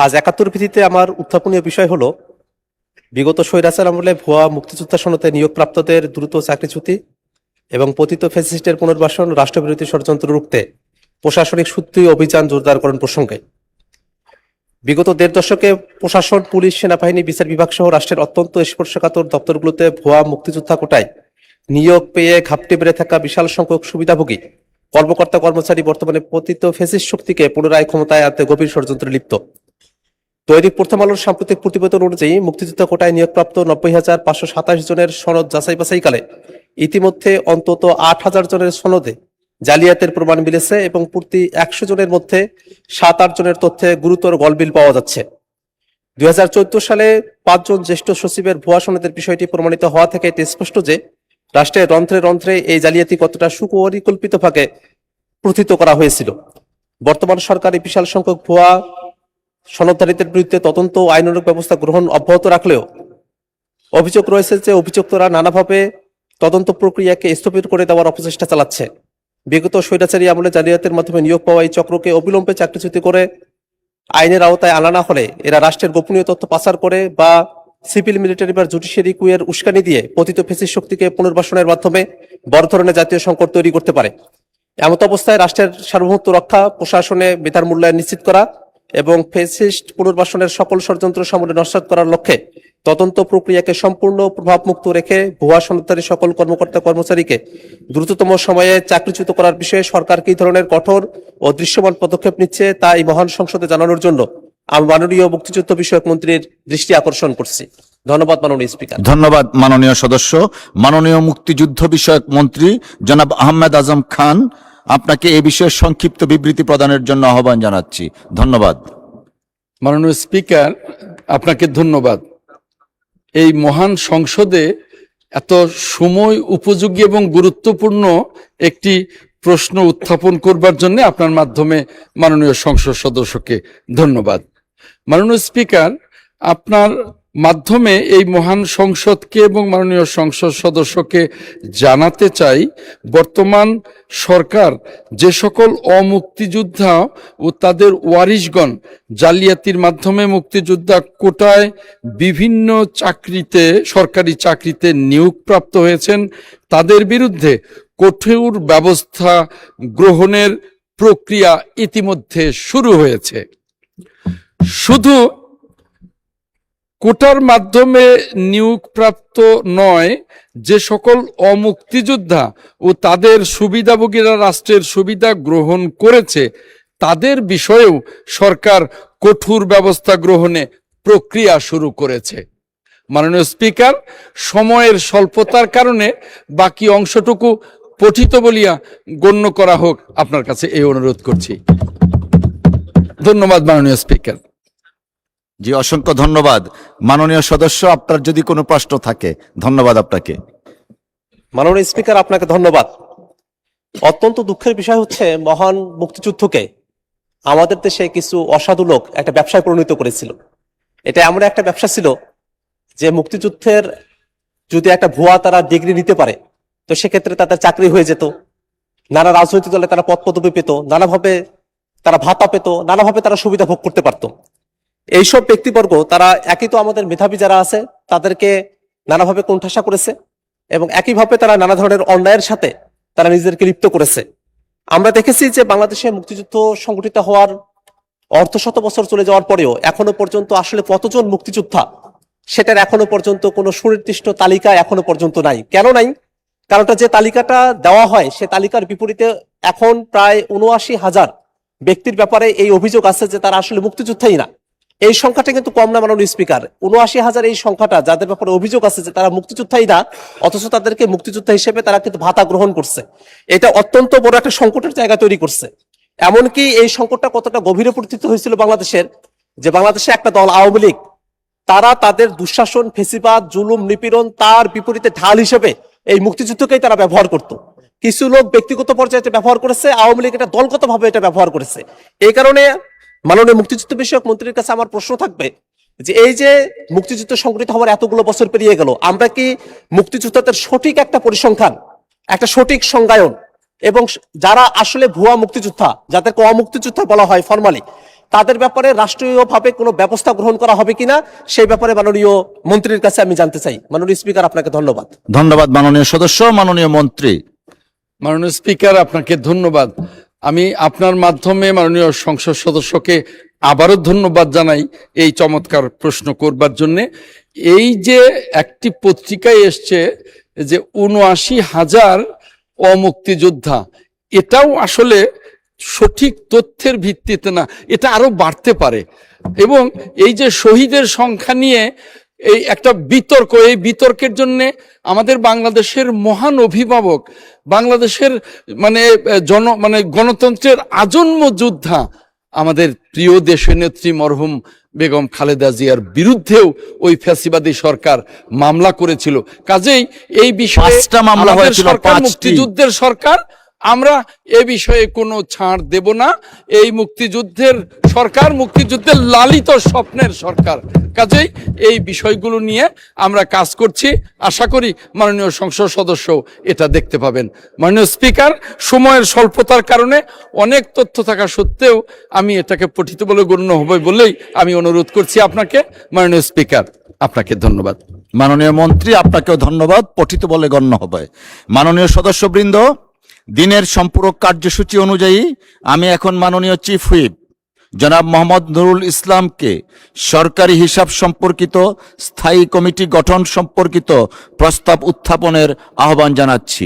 আজ ৭১ ভিত্তিতে আমার উত্থাপনীয় বিষয় হলো বিগত স্বৈরাচার আমলে ভুয়া মুক্তিযোদ্ধা সনদে নিয়োগপ্রাপ্তদের দ্রুত চাকরিচ্যুতি এবং পতিত ফ্যাসিস্টের পুনর্বাসন রাষ্ট্রবিরোধী ষড়যন্ত্র রুখতে প্রশাসনিক সূত্রীয় অভিযান জোরদারকরণ প্রসঙ্গে বিগত দেড় দশকে প্রশাসন, পুলিশ, সেনাবাহিনী, বিচার বিভাগ সহ রাষ্ট্রের অত্যন্ত স্পর্শকাতর দপ্তরগুলোতে ভুয়া মুক্তিযোদ্ধা কোটায় নিয়োগ পেয়ে ঘাপটি বেড়ে থাকা বিশাল সংখ্যক সুবিধাভোগী কর্মকর্তা কর্মচারী বর্তমানে পতিত ফ্যাসিস্ট শক্তিকে পুনরায় ক্ষমতায় আনতে গভীর ষড়যন্ত্রে লিপ্ত। দৈনিক প্রথম আলোর সাম্প্রতিক প্রতিবেদন অনুযায়ী মুক্তিযোদ্ধা কোটায় নিয়োগপ্রাপ্ত ৯০,৫২৭ জনের সনদ যাচাই বাছাইকালে ইতিমধ্যে অন্তত ৮,০০০ জনের সনদে জালিয়াতের প্রমাণ মিলেছে এবং প্রতি ১০০ জনের মধ্যে ৭-৮ জনের তথ্যে গুরুতর গলবিল পাওয়া যাচ্ছে। ২০১৪ সালে ৫ জন জ্যেষ্ঠ সচিবের ভুয়া সনদের বিষয়টি প্রমাণিত হওয়া থেকে এটি স্পষ্ট যে রাষ্ট্রের রন্ধ্রে রন্ধ্রে এই জালিয়াতি কতটা সুপরিকল্পিতভাবে প্রথিত করা হয়েছিল। বর্তমান সরকার এই বিশাল সংখ্যক ভুয়া সনদধারীদের বিরুদ্ধে তদন্ত ও আইনানুগ ব্যবস্থা গ্রহণ অব্যাহত রাখলেও অভিযোগ রয়েছে যে অভিযুক্তরা নানাভাবে তদন্ত প্রক্রিয়াকে স্থবির করে দেওয়ার অপচেষ্টা চালাচ্ছে। বিগত স্বৈরাচারী আমলে জালিয়াতের মাধ্যমে নিয়োগ পাওয়া এই চক্রকে অবিলম্বে চাকরিচ্যুতি করে আইনের আওতায় আনা না হলে এরা রাষ্ট্রের গোপনীয় তথ্য পাচার করে বা সিভিল, মিলিটারি বা জুডিশিয়ারি কুয়ের উস্কানি দিয়ে পতিত ফ্যাসিস্ট শক্তিকে পুনর্বাসনের মাধ্যমে বড় ধরনের জাতীয় সংকট তৈরি করতে পারে। এমত অবস্থায় রাষ্ট্রের সার্বভৌমত্ব রক্ষা, প্রশাসনে বেতার মূল্যায়ন নিশ্চিত করা এবং ফ্যাসিস্ট পুনর্বাসনের সকল ষড়যন্ত্র সমূলে নস্যাৎ করার লক্ষ্যে তদন্ত প্রক্রিয়াকে সম্পূর্ণ প্রভাবমুক্ত রেখে ভুয়া সনদধারী সকল কর্মকর্তা কর্মচারীকে দ্রুততম সময়ে চাকরিচ্যুত করার বিষয়ে সরকার কী ধরনের কঠোর ও দৃশ্যমান পদক্ষেপ নিচ্ছে তা এই মহান সংসদে জানানোর জন্য আমি মাননীয় মুক্তিযুদ্ধ বিষয়ক মন্ত্রীর দৃষ্টি আকর্ষণ করছি। ধন্যবাদ মাননীয় স্পিকার। ধন্যবাদ মাননীয় সদস্য। মাননীয় মুক্তিযুদ্ধ বিষয়ক মন্ত্রী জনাব আহমেদ আজম খান, আপনাকে এই বিষয়ে সংক্ষিপ্ত বিবৃতি প্রদানের জন্য আহ্বান জানাচ্ছি। ধন্যবাদ। মাননীয় স্পিকার, আপনাকে ধন্যবাদ। এই মহান সংসদে এত সময় উপযোগী এবং গুরুত্বপূর্ণ একটি প্রশ্ন উত্থাপন করবার জন্য আপনার মাধ্যমে মাননীয় সংসদ সদস্যকে ধন্যবাদ। মাননীয় স্পিকার, আপনার মাধ্যমে এই মহান সংসদকে এবং মাননীয় সংসদ সদস্যকে জানাতে চাই, বর্তমান সরকার যে সকল অমুক্তিযোদ্ধা ও তাদের ওয়ারিশগণ জালিয়াতির মাধ্যমে মুক্তিযোদ্ধা কোটায় বিভিন্ন চাকরিতে, সরকারি চাকরিতে নিয়োগপ্রাপ্ত হয়েছেন, তাদের বিরুদ্ধে কঠোর ব্যবস্থা গ্রহণের প্রক্রিয়া ইতিমধ্যে শুরু হয়েছে। শুধু কোটার মাধ্যমে নিয়োগপ্রাপ্ত নয়, যে সকল অমুক্তিযোদ্ধা ও তাদের সুবিধাভোগীরা রাষ্ট্রের সুবিধা গ্রহণ করেছে তাদের বিষয়েও সরকার কঠোর ব্যবস্থা গ্রহণে প্রক্রিয়া শুরু করেছে। মাননীয় স্পিকার, সময়ের স্বল্পতার কারণে বাকি অংশটুকু পঠিত বলিয়া গণ্য করা হোক, আপনার কাছে এই অনুরোধ করছি। ধন্যবাদ মাননীয় স্পিকার। জি, অসংখ্য ধন্যবাদ। মাননীয় সদস্য, আপনার যদি কোনো প্রশ্ন থাকে। ধন্যবাদ আপনাকে। মাননীয় স্পিকার, আপনাকে ধন্যবাদ। অত্যন্ত দুঃখের বিষয় হচ্ছে মহান মুক্তিযুদ্ধকে আমাদের দেশে কিছু অসাধু লোক একটা ব্যবসায় পরিণত করেছিল। এটা এমন একটা ব্যবসা ছিল যে মুক্তিযুদ্ধের যদি একটা ভুয়া তারা ডিগ্রি নিতে পারে তো সেক্ষেত্রে তাদের চাকরি হয়ে যেত, নানা রাজনৈতিক দলে তারা পদ পদবি পেত, নানাভাবে তারা ভাতা পেত, নানাভাবে তারা সুবিধা ভোগ করতে পারত। এইসব ব্যক্তিবর্গ তারা একই তো আমাদের মেধাবী যারা আছে তাদেরকে নানাভাবে কোণঠাসা করেছে এবং একইভাবে তারা নানা ধরনের অন্যায়ের সাথে তারা নিজেদেরকে লিপ্ত করেছে। আমরা দেখেছি যে বাংলাদেশে মুক্তিযুদ্ধ সংগঠিত হওয়ার অর্ধশত বছর চলে যাওয়ার পরেও এখনো পর্যন্ত আসলে কতজন মুক্তিযোদ্ধা সেটার এখনো পর্যন্ত কোনো সুনির্দিষ্ট তালিকা এখনো পর্যন্ত নাই। কেন নাই? কারণটা যে তালিকাটা দেওয়া হয় সে তালিকার বিপরীতে এখন প্রায় ৭৯,০০০ ব্যক্তির ব্যাপারে এই অভিযোগ আছে যে তারা আসলে মুক্তিযোদ্ধাই না। এই সংখ্যাটা কিন্তু কম না মাননীয় স্পিকার। ৭৯,০০০ এই সংখ্যাটা যাদের ব্যাপারে অভিযোগ আছে যে তারা মুক্তিযোদ্ধাই না, অথচ তাদেরকে মুক্তিযোদ্ধা হিসেবে তারা কিন্তু ভাতা গ্রহণ করছে। এটা অত্যন্ত বড় একটা সংকটের জায়গা তৈরি করছে। এমনকি এই সংকটটা কতটা গভীরে পরিচিত হয়েছিল বাংলাদেশের, যে বাংলাদেশে একটা দল আওয়ামী লীগ, তারা তাদের দুঃশাসন, ফেসিবাদ, জুলুম, নিপীড়ন তার বিপরীতে ঢাল হিসেবে এই মুক্তিযুদ্ধকেই তারা ব্যবহার করত। কিছু লোক ব্যক্তিগত পর্যায়ে এটা ব্যবহার করেছে, আওয়ামী লীগ এটা দলগতভাবে এটা ব্যবহার করেছে। এই কারণে মাননীয় মুক্তিযুদ্ধ বিষয়ক মন্ত্রীর কাছে আমার প্রশ্ন থাকবে যে এই যে মুক্তিযুদ্ধ সংগঠিত হওয়ার এতগুলো বছর পেরিয়ে গেল, আমরা কি মুক্তিযোদ্ধাদের সঠিক একটা পরিসংখ্যান, একটা সঠিক সংজ্ঞায়ন এবং যারা আসলে ভুয়া মুক্তিযোদ্ধা, যাদেরকে অমুক্তিযোদ্ধা বলা হয় ফরমালি, তাদের ব্যাপারে রাষ্ট্রীয়ভাবে কোনো ব্যবস্থা গ্রহণ করা হবে কিনা সেই ব্যাপারে মাননীয় মন্ত্রীর কাছে আমি জানতে চাই। মাননীয় স্পিকার, আপনাকে ধন্যবাদ। ধন্যবাদ মাননীয় সদস্য। মাননীয় মন্ত্রী। মাননীয় স্পিকার, আপনাকে ধন্যবাদ। আমি আপনার মাধ্যমে মাননীয় সংসদ সদস্যকে আবারও ধন্যবাদ জানাই এই চমৎকার প্রশ্ন করবার জন্যে। এই যে একটি পত্রিকায় এসছে যে ৭৯,০০০ অমুক্তিযোদ্ধা, এটাও আসলে সঠিক তথ্যের ভিত্তিতে না, এটা আরো বাড়তে পারে। এবং এই যে শহীদের সংখ্যা নিয়ে এই একটা বিতর্ক, এই বিতর্কের জন্য আমাদের বাংলাদেশের মহান অভিভাবক, বাংলাদেশের গণতন্ত্রের আজন্ম যোদ্ধা আমাদের প্রিয় দেশনেত্রী মরহুম বেগম খালেদা জিয়ার বিরুদ্ধেও ওই ফ্যাসিবাদী সরকার মামলা করেছিল। কাজেই এই বিষয়ে ৫টা মামলা আমাদের হয়েছিল, সরকার ৫টি। মুক্তিযুদ্ধের সরকার, আমরা এ বিষয়ে কোনো ছাড় দেব না। এই মুক্তিযুদ্ধের সরকার, মুক্তিযুদ্ধের লালিত স্বপ্নের সরকার। কাজেই এই বিষয়গুলো নিয়ে আমরা কাজ করছি। আশা করি মাননীয় সংসদ সদস্য এটা দেখতে পাবেন। মাননীয় স্পিকার, সময়ের স্বল্পতার কারণে অনেক তথ্য থাকা সত্ত্বেও আমি এটাকে পঠিত বলে গণ্য হবে বলেই আমি অনুরোধ করছি আপনাকে। মাননীয় স্পিকার, আপনাকে ধন্যবাদ। মাননীয় মন্ত্রী, আপনাকেও ধন্যবাদ। পঠিত বলে গণ্য হবে। মাননীয় সদস্যবৃন্দ, দিনের সম্পূরক কার্যসূচি অনুযায়ী আমি এখন মাননীয় চিফ হুইপ জনাব মোহাম্মদ নুরুল ইসলামকে সরকারি হিসাব সম্পর্কিত স্থায়ী কমিটি গঠন সম্পর্কিত প্রস্তাব উত্থাপনের আহ্বান জানাচ্ছি।